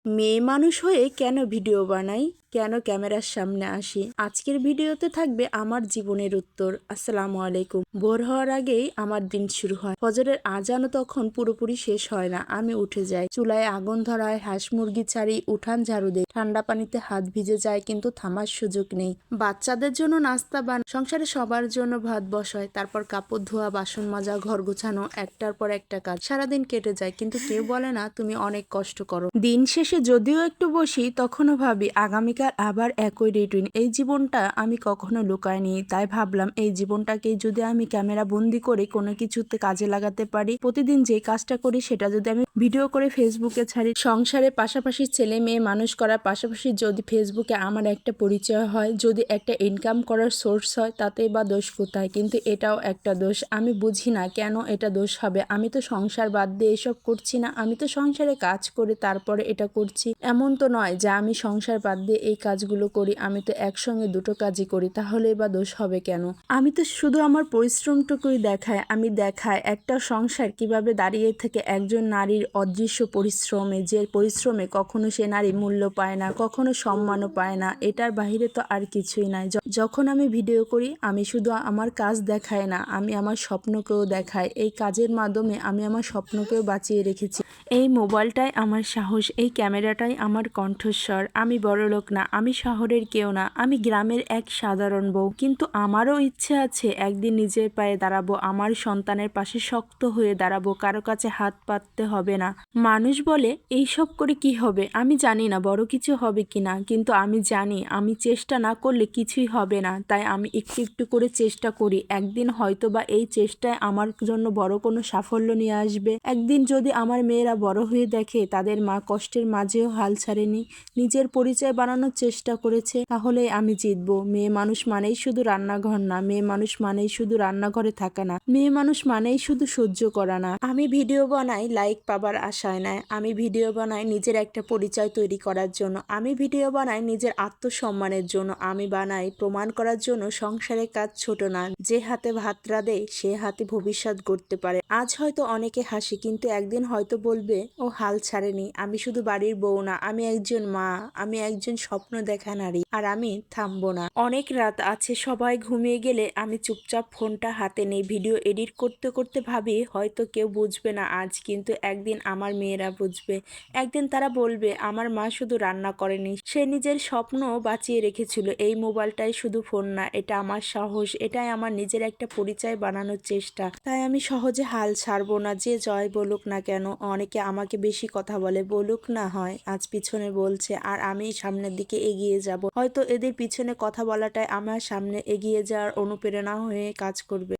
মেয়ে মানুষ হয়ে কেন ভিডিও বানাই, কেন ক্যামেরার সামনে আসি? আজকের ভিডিওতে থাকবে আমার জীবনের উত্তর। আসসালামু আলাইকুম। ভোর হওয়ার আগেই আমার দিন শুরু হয়। ফজরের আজানও তখন পুরোপুরি শেষ হয় না, আমি উঠে যাই। চুলায় আগুন ধরায়, হাঁস মুরগি ছাড়ি, উঠান ঝাড়ু দেই। ঠান্ডা পানিতে হাত ভিজে যায়, কিন্তু থামার সুযোগ নেই। বাচ্চাদের জন্য নাস্তা সংসারে সবার জন্য ভাত বসায়, তারপর কাপড় ধোয়া, বাসন মাজা, ঘর গোছানো, একটার পর একটা কাজ। সারাদিন কেটে যায়, কিন্তু কেউ বলে না তুমি অনেক কষ্ট করো। দিন শেষে যদিও একটু বসি, তখনও ভাবি আগামীকাল আবার একই রুটিন। এই জীবনটা আমি কখনো লুকাইনি, তাই ভাবলাম এই জীবনটাকে যদি আমি ক্যামেরা বন্দি করে কোনো কিছুতে কাজে লাগাতে পারি, প্রতিদিন যে কাজটা করি সেটা যদি আমি ভিডিও করে ফেসবুকে ছাড়ি, সংসারের পাশাপাশি ছেলে মেয়ে মানুষ করার পাশাপাশি যদি ফেসবুকে আমার একটা পরিচয় হয়, যদি একটা ইনকাম করার সোর্স হয়, তাতেই বা দোষ কোথায়? কিন্তু এটাও একটা দোষ। আমি বুঝি না কেন এটা দোষ হবে। আমি তো সংসার বাদ দিয়ে এসব করছি না, আমি তো সংসারে কাজ করে তারপরে এটা করছি। এমন তো নয় যে আমি সংসার বাদ দিয়ে এই কাজগুলো করি, আমি তো একসঙ্গে দুটো কাজই করি, তাহলে বা দোষ হবে কেন? আমি তো শুধু আমার পরিশ্রমটুকুই দেখাই। আমি দেখাই একটা সংসার কিভাবে দাঁড়িয়ে থেকে একজন নারীর অদৃশ্য পরিশ্রমে, যে পরিশ্রমে কখনো সে নারী মূল্য পায় না, কখনো সম্মানও পায় না। এটার বাহিরে তো আর কিছুই নাই। যখন আমি ভিডিও করি, আমি শুধু আমার কাজ দেখাই না, আমি আমার স্বপ্নকেও দেখাই। এই কাজের মাধ্যমে আমি আমার স্বপ্নকেও বাঁচিয়ে রেখেছি। এই মোবাইলটাই আমার সাহস, এই ক্যামেরাটাই আমার কণ্ঠস্বর। আমি বড়লোক না, আমি শহরের কেউ না, আমি গ্রামের এক সাধারণ বউ। কিন্তু আমারও ইচ্ছে আছে একদিন নিজের পায়ে দাঁড়াবো, আমার সন্তানের পাশে শক্ত হয়ে দাঁড়াবো, কারো কাছে হাত পাততে হবে না। মানুষ বলে এইসব করে কি হবে? আমি জানি না বড় কিছু হবে কিনা, কিন্তু আমি জানি আমি চেষ্টা না করলে কিছুই হবে না। তাই আমি একটু একটু করে চেষ্টা করি। একদিন হয়তো বা এই চেষ্টায় আমার জন্য বড় কোনো সাফল্য নিয়ে আসবে। একদিন যদি আমার মেয়েরা বড় হয়ে দেখে তাদের মা কষ্টের মাঝেও হাল ছাড়েনি, নিজের পরিচয় বানানোর চেষ্টা করেছে, তাহলে আমি জিতবো। মেয়ে মানুষ মানেই শুধু রান্নাঘর না, মেয়ে মানুষ মানেই শুধু রান্নাঘরে থাকা না, মেয়ে মানুষ মানেই শুধু সহ্য করা না। আমি ভিডিও বানাই লাইক পাবার আশায় নয়, আমি ভিডিও বানাই নিজের একটা পরিচয় তৈরি করার জন্য, আমি ভিডিও বানাই নিজের আত্মসম্মানের জন্য, আমি বানাই প্রমাণ করার জন্য সংসারের কাজ ছোট না। যে হাতে ভাত রাঁধে সে হাতে ভবিষ্যৎ গড়তে পারে। আজ হয়তো অনেকে হাসি, কিন্তু একদিন হয়তো বলবে ও হাল ছাড়েনি। আমি শুধু বাড়ির বউ না, আমি একজন মা, আমি একজন স্বপ্ন দেখা নারী, আর আমি থামবো না। অনেক রাত আছে, সবাই ঘুমিয়ে গেলে আমি চুপচাপ ফোনটা হাতে নেই। ভিডিও এডিট করতে করতে ভাবি হয়তো কেউ বুঝবে না আজ, কিন্তু একদিন আমার মেয়েরা বুঝবে। একদিন তারা বলবে আমার মা শুধু রান্না করেনি, সে নিজের স্বপ্ন বাঁচিয়ে রেখেছিল। এই মোবাইলটাই শুধু ফোন না, এটা আমার সাহস, এটাই আমার নিজের একটা পরিচয় বানানোর চেষ্টা। তাই আমি সহজে হাল ছাড়বো না, যে জয় বলুক না কেন। অনেকে আমাকে বেশি কথা বলে, বলুক না, হয় আজ পিছনে বলছে, আর আমি সামনের দিকে এগিয়ে যাব। হয়তো এদের পিছনে কথা বলাটাই আমার সামনে এগিয়ে যাওয়ার অনুপ্রেরণা হয়ে কাজ করবে।